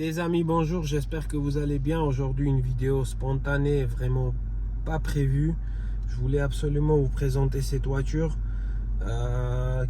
Les amis, bonjour, j'espère que vous allez bien. Aujourd'hui, une vidéo spontanée, vraiment pas prévue. Je voulais absolument vous présenter cette voiture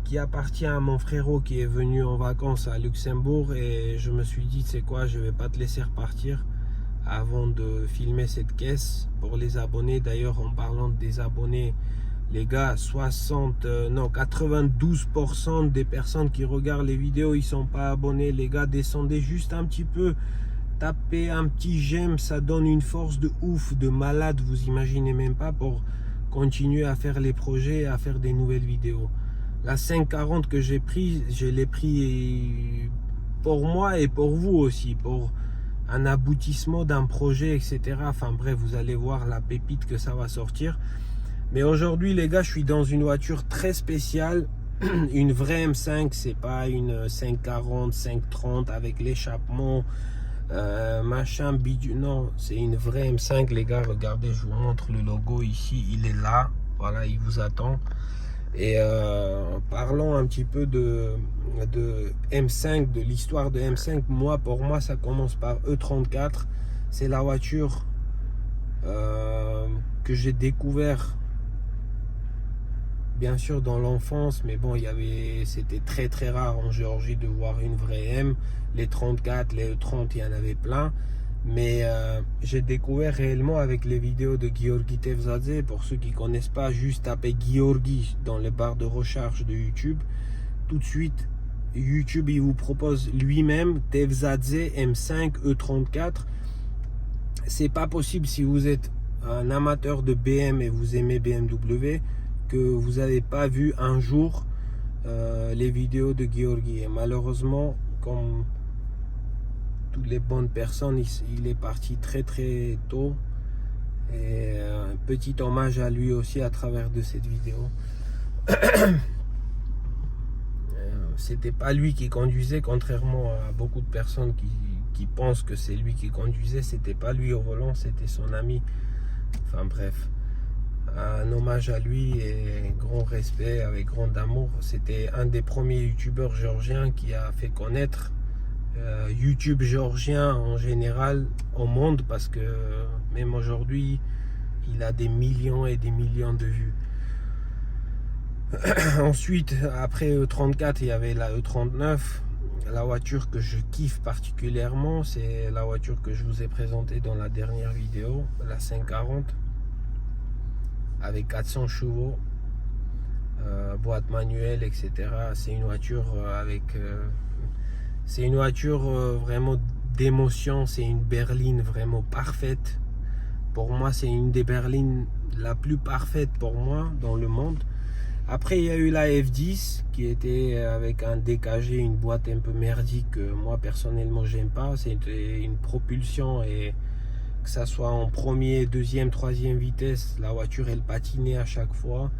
qui appartient à mon frérot qui est venu en vacances à Luxembourg. Et je me suis dit, c'est quoi, je vais pas te laisser repartir avant de filmer cette caisse pour les abonnés. D'ailleurs, en parlant des abonnés, les gars, 92% des personnes qui regardent les vidéos, ils sont pas abonnés. Les gars, descendez juste un petit peu, tapez un petit j'aime, ça donne une force de ouf, de malade, vous imaginez même pas, pour continuer à faire les projets, à faire des nouvelles vidéos. La 540 que j'ai pris, je l'ai pris pour moi et pour vous aussi, pour un aboutissement d'un projet, etc. Enfin bref, vous allez voir la pépite que ça va sortir. Mais aujourd'hui les gars, je suis dans une voiture très spéciale, une vraie M5, c'est pas une 540, 530 avec l'échappement, machin bidule, non, c'est une vraie M5 les gars. Regardez, je vous montre le logo ici, il est là, voilà, il vous attend. Et parlons un petit peu de M5, de l'histoire de M5. Pour moi ça commence par E34, c'est la voiture que j'ai découvert bien sûr dans l'enfance, mais bon, c'était très très rare en Géorgie de voir une vraie M. Les 34, les E30, il y en avait plein, mais j'ai découvert réellement avec les vidéos de Giorgi Tevzadze. Pour ceux qui connaissent pas, juste tapez Giorgi dans les barres de recherche de YouTube. Tout de suite, YouTube il vous propose lui-même Tevzadze M5 E34. C'est pas possible si vous êtes un amateur de BM et vous aimez BMW que vous n'avez pas vu un jour les vidéos de Giorgi. Et malheureusement, comme toutes les bonnes personnes, il est parti très très tôt. Et un petit hommage à lui aussi à travers de cette vidéo. C'était pas lui qui conduisait, contrairement à beaucoup de personnes qui pensent que c'est lui qui conduisait. C'était pas lui au volant, c'était son ami. Enfin bref, un hommage à lui et grand respect, avec grand amour. C'était un des premiers youtubeurs géorgiens qui a fait connaître YouTube géorgien en général au monde, parce que même aujourd'hui il a des millions et des millions de vues. Ensuite, après E34, il y avait la E39. La voiture que je kiffe particulièrement, c'est la voiture que je vous ai présentée dans la dernière vidéo, la 540, avec 400 chevaux, boîte manuelle, etc. C'est une voiture vraiment d'émotion. C'est une berline vraiment parfaite. Pour moi, c'est une des berlines la plus parfaite pour moi dans le monde. Après, il y a eu la F10 qui était avec un DKG, une boîte un peu merdique que moi personnellement j'aime pas. C'était une propulsion, et que ça soit en premier, deuxième, troisième vitesse, la voiture elle patinait à chaque fois.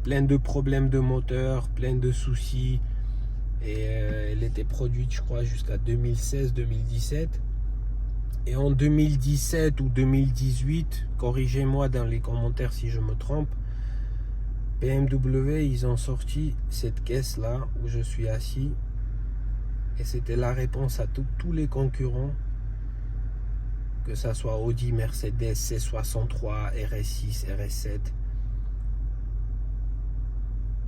Plein de problèmes de moteur, plein de soucis. Et elle était produite, je crois, jusqu'à 2016-2017. Et en 2017 ou 2018, corrigez-moi dans les commentaires si je me trompe, BMW, ils ont sorti cette caisse là où je suis assis, et c'était la réponse à tous les concurrents, que ça soit Audi, Mercedes, C63, RS6, RS7.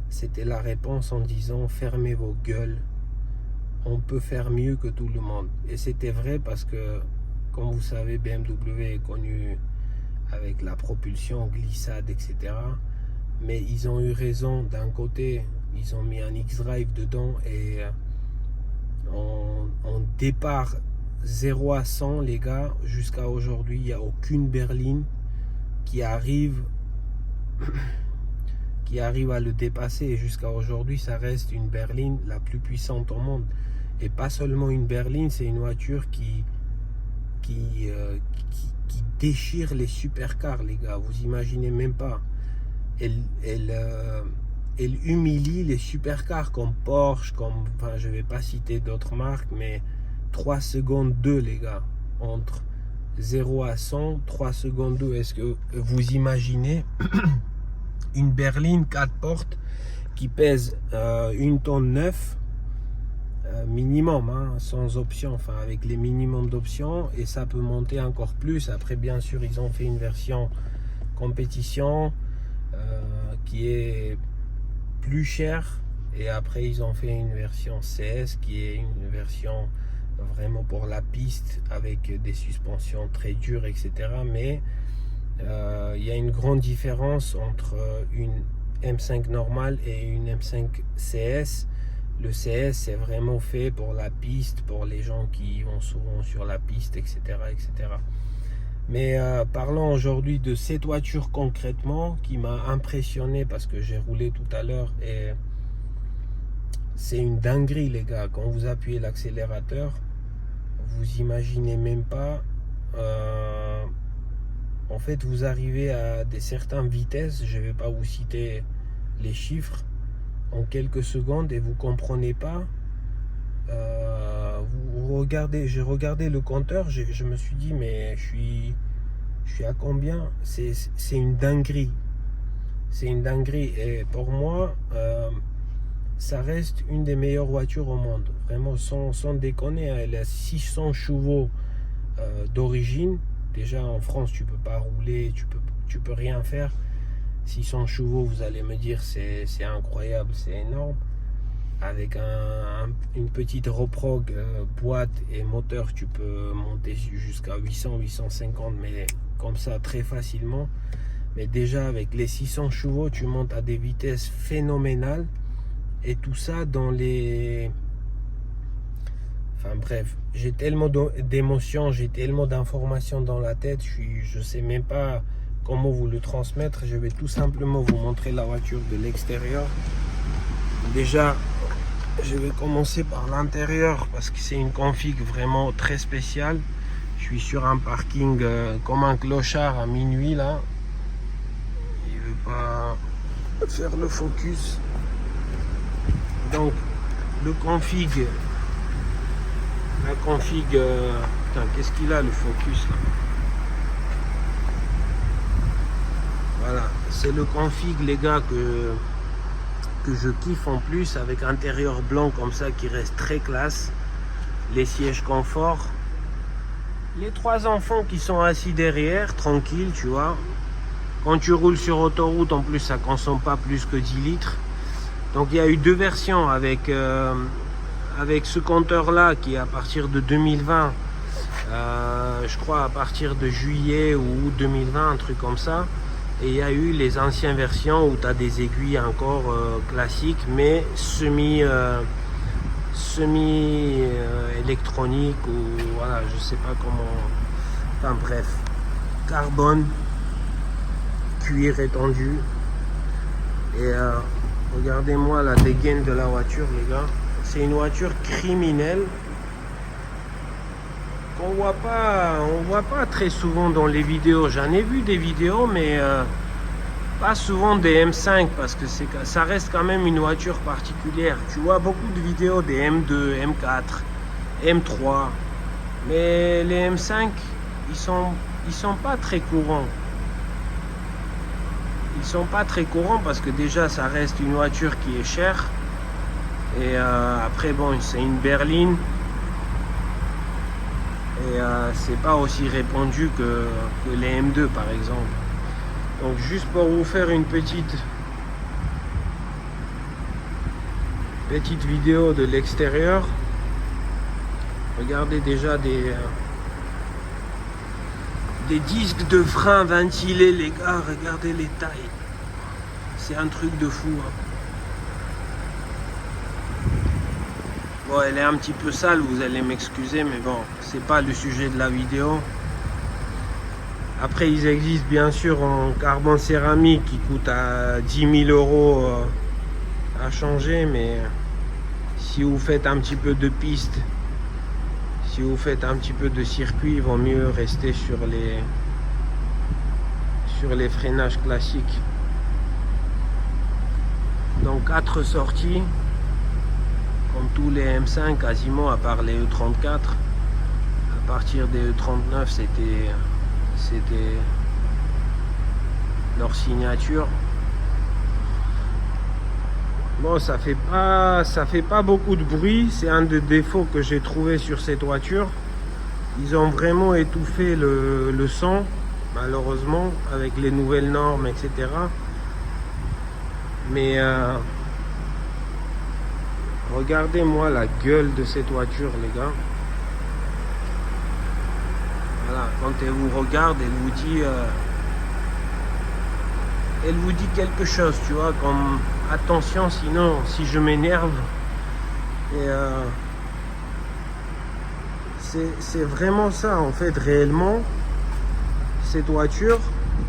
C'était la réponse en disant fermez vos gueules, on peut faire mieux que tout le monde. Et c'était vrai, parce que comme vous savez, BMW est connu avec la propulsion, glissade, etc. Mais ils ont eu raison. D'un côté, ils ont mis un X-Drive dedans, et en départ 0 à 100 les gars, jusqu'à aujourd'hui, il n'y a aucune berline qui arrive à le dépasser. Et jusqu'à aujourd'hui, ça reste une berline la plus puissante au monde. Et pas seulement une berline, c'est une voiture qui déchire les supercars, les gars. Vous imaginez même pas. Elle humilie les supercars comme Porsche, enfin je vais pas citer d'autres marques, mais 3 secondes 2 les gars, entre 0 à 100, 3 secondes 2. Est-ce que vous imaginez une berline 4 portes qui pèse 1 tonne 9, minimum, hein, sans option, enfin avec les minimums d'options, et ça peut monter encore plus. Après, bien sûr, ils ont fait une version compétition qui est plus chère, et après ils ont fait une version CS qui est une version vraiment pour la piste avec des suspensions très dures, etc. Mais il y a une grande différence entre une M5 normale et une M5 CS. Le CS, c'est vraiment fait pour la piste, pour les gens qui vont souvent sur la piste, etc. etc. Mais parlons aujourd'hui de cette voiture concrètement qui m'a impressionné parce que j'ai roulé tout à l'heure et c'est une dinguerie, les gars. Quand vous appuyez l'accélérateur, vous imaginez même pas. En fait, vous arrivez à des certaines vitesses, je ne vais pas vous citer les chiffres, en quelques secondes, et vous comprenez pas. Vous regardez, j'ai regardé le compteur, je me suis dit, mais je suis à combien? C'est une dinguerie. C'est une dinguerie. Et pour moi, ça reste une des meilleures voitures au monde. Vraiment, sans déconner, elle a 600 chevaux d'origine. Déjà en France, tu peux pas rouler, tu peux rien faire. 600 chevaux, vous allez me dire, c'est incroyable, c'est énorme. Avec une petite reprog boîte et moteur, tu peux monter jusqu'à 800, 850, mais comme ça très facilement. Mais déjà avec les 600 chevaux, tu montes à des vitesses phénoménales. Et tout ça dans les... Enfin bref, j'ai tellement d'émotions, j'ai tellement d'informations dans la tête, je sais même pas comment vous le transmettre. Je vais tout simplement vous montrer la voiture de l'extérieur. Déjà, je vais commencer par l'intérieur parce que c'est une config vraiment très spéciale. Je suis sur un parking comme un clochard à minuit là. Il veut pas faire le focus. Donc le config, la config, putain, qu'est-ce qu'il a le focus là? Voilà, c'est le config, les gars, que je kiffe en plus, avec intérieur blanc comme ça qui reste très classe, les sièges confort, les 3 enfants qui sont assis derrière, tranquille, tu vois. Quand tu roules sur autoroute, en plus, ça consomme pas plus que 10 litres. Donc il y a eu 2 versions avec ce compteur là qui est à partir de 2020, je crois à partir de juillet ou août 2020, un truc comme ça. Et il y a eu les anciennes versions où tu as des aiguilles encore classiques, mais semi électronique, ou voilà, je sais pas comment. Enfin bref, carbone, cuir étendu. Et regardez-moi la dégaine de la voiture, les gars. C'est une voiture criminelle qu'on voit pas très souvent dans les vidéos. J'en ai vu des vidéos, mais pas souvent des M5 parce que ça reste quand même une voiture particulière. Tu vois beaucoup de vidéos des M2, M4, M3, mais les M5 ils sont pas très courants. Ils sont pas très courants parce que déjà ça reste une voiture qui est chère, et après bon, c'est une berline, et c'est pas aussi répandu que les M2 par exemple. Donc juste pour vous faire une petite vidéo de l'extérieur, regardez déjà des disques de frein ventilés, les gars. Regardez les tailles, c'est un truc de fou, hein. Bon, elle est un petit peu sale, vous allez m'excuser, mais bon, c'est pas le sujet de la vidéo. Après, ils existent bien sûr en carbone céramique qui coûte à 10 000 euros à changer, mais si vous faites un petit peu de piste, si vous faites un petit peu de circuit, il vaut mieux rester sur les freinages classiques. Donc 4 sorties, comme tous les M5 quasiment, à part les E34. À partir des E39, c'était leur signature. Bon, ça fait pas beaucoup de bruit. C'est un des défauts que j'ai trouvé sur cette voiture. Ils ont vraiment étouffé le son, malheureusement, avec les nouvelles normes, etc. Mais regardez-moi la gueule de cette voiture, les gars. Voilà, quand elle vous regarde, elle vous dit quelque chose, tu vois, comme attention, sinon, si je m'énerve. Et c'est vraiment ça, en fait, réellement, cette voiture,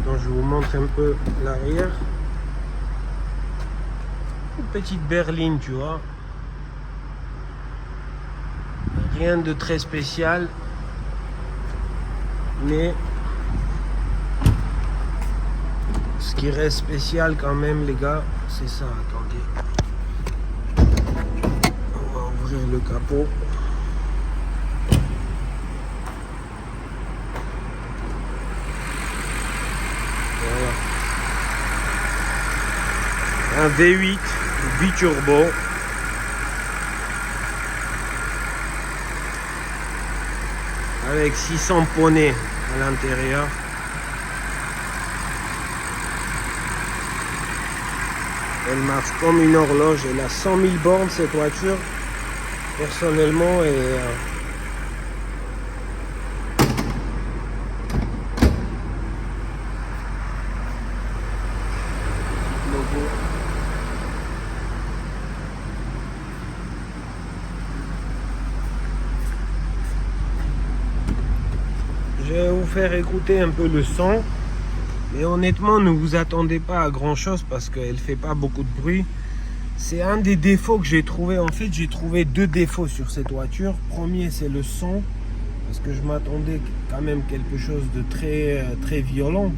dont je vous montre un peu l'arrière. Une petite berline, tu vois. Rien de très spécial. Mais ce qui reste spécial quand même, les gars, c'est ça. Attendez. On va ouvrir le capot. Voilà. Un V8 biturbo. Avec 600 poneys à l'intérieur. Elle marche comme une horloge. Elle a 100 000 bornes cette voiture. Personnellement, et logo. Je vais vous faire écouter un peu le son. Mais honnêtement, ne vous attendez pas à grand chose parce qu'elle fait pas beaucoup de bruit. C'est un des défauts que j'ai trouvé. En fait, j'ai trouvé deux défauts sur cette voiture. Premier, c'est le son. Parce que je m'attendais quand même quelque chose de très violent.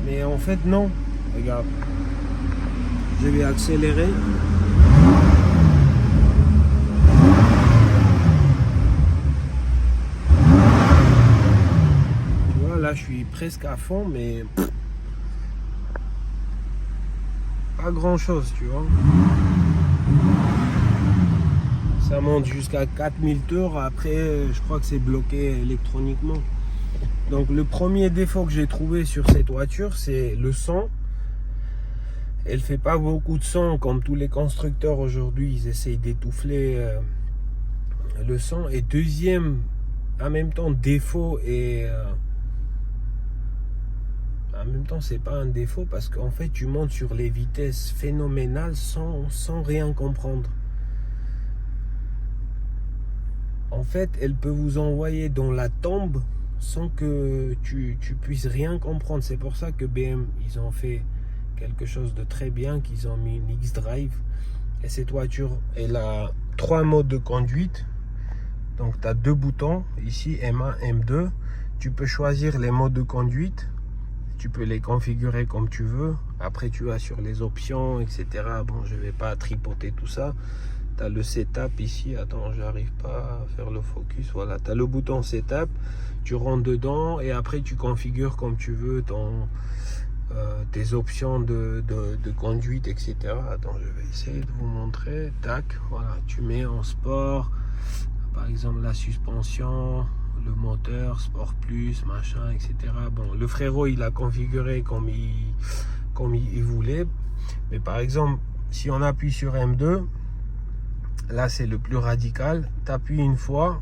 Mais en fait, non. Regarde. Je vais accélérer. Là je suis presque à fond, mais pas grand chose, tu vois. Ça monte jusqu'à 4000 tours. Après je crois que c'est bloqué électroniquement. Donc le premier défaut que j'ai trouvé sur cette voiture, c'est le son. Elle fait pas beaucoup de son, comme tous les constructeurs aujourd'hui, ils essayent d'étouffer le son. Et deuxième, en même temps, défaut et en même temps c'est pas un défaut parce qu'en fait tu montes sur les vitesses phénoménales sans rien comprendre. En fait elle peut vous envoyer dans la tombe sans que tu puisses rien comprendre. C'est pour ça que BM ils ont fait quelque chose de très bien, qu'ils ont mis une X-Drive. Et cette voiture elle a 3 modes de conduite. Donc tu as 2 boutons ici, M1, M2. Tu peux choisir les modes de conduite. Tu peux les configurer comme tu veux. Après tu vas sur les options, etc. Bon, je vais pas tripoter tout ça. Tu as le setup ici. Attends, j'arrive pas à faire le focus. Voilà, tu as le bouton setup. Tu rentres dedans et après tu configures comme tu veux tes options de conduite, etc. Attends, je vais essayer de vous montrer. Tac, voilà, tu mets en sport. Par exemple, la suspension, le moteur, sport plus, machin, etc. Bon, le frérot, il a configuré comme il voulait. Mais par exemple, si on appuie sur M2, là, c'est le plus radical. Tu appuies une fois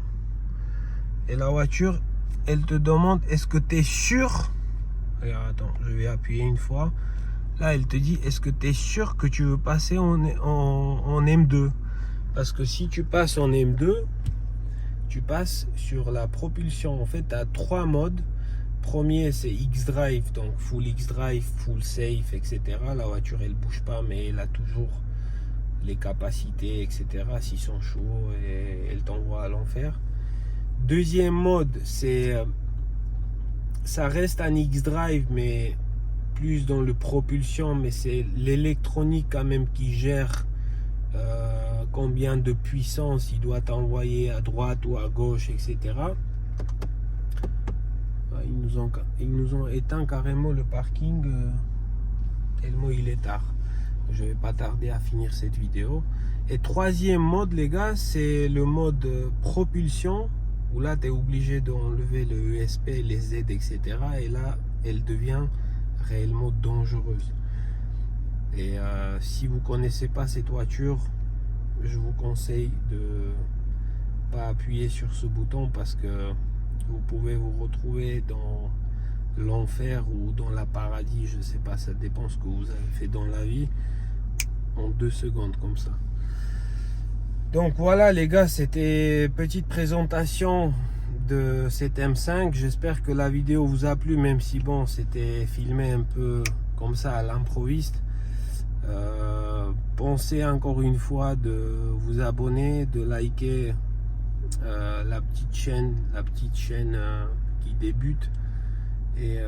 et la voiture, elle te demande, est-ce que tu es sûr? Regarde, attends, je vais appuyer une fois. Là, elle te dit, est-ce que tu es sûr que tu veux passer en M2? Parce que si tu passes en M2, tu passes sur la propulsion. En fait, tu as 3 modes. Premier, c'est X-Drive, donc full X-Drive, full safe, etc. La voiture, elle bouge pas, mais elle a toujours les capacités, etc. S'ils sont chauds, et elle t'envoie à l'enfer. Deuxième mode, c'est ça reste un X-Drive, mais plus dans le propulsion, mais c'est l'électronique quand même qui gère combien de puissance il doit t'envoyer à droite ou à gauche, etc. Ils nous ont éteint carrément le parking tellement il est tard. Je vais pas tarder à finir cette vidéo. Et troisième mode, les gars, c'est le mode propulsion, où là tu es obligé d'enlever le ESP, les Z, etc. Et là, elle devient réellement dangereuse. Et si vous connaissez pas cette voiture, je vous conseille de pas appuyer sur ce bouton, parce que vous pouvez vous retrouver dans l'enfer ou dans la paradis, je sais pas, ça dépend ce que vous avez fait dans la vie, en 2 secondes comme ça. Donc voilà les gars, c'était petite présentation de cette M5. J'espère que la vidéo vous a plu, même si bon, c'était filmé un peu comme ça à l'improviste. Pensez encore une fois de vous abonner, de liker la petite chaîne qui débute. Et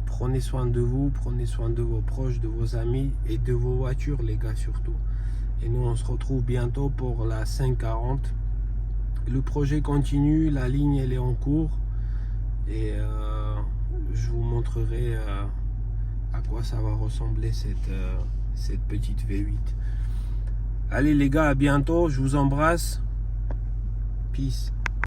prenez soin de vous, prenez soin de vos proches, de vos amis et de vos voitures les gars surtout. Et nous on se retrouve bientôt pour la 540. Le projet continue, la ligne elle est en cours, et je vous montrerai à quoi ça va ressembler cette petite V8. Allez les gars, à bientôt, je vous embrasse, peace.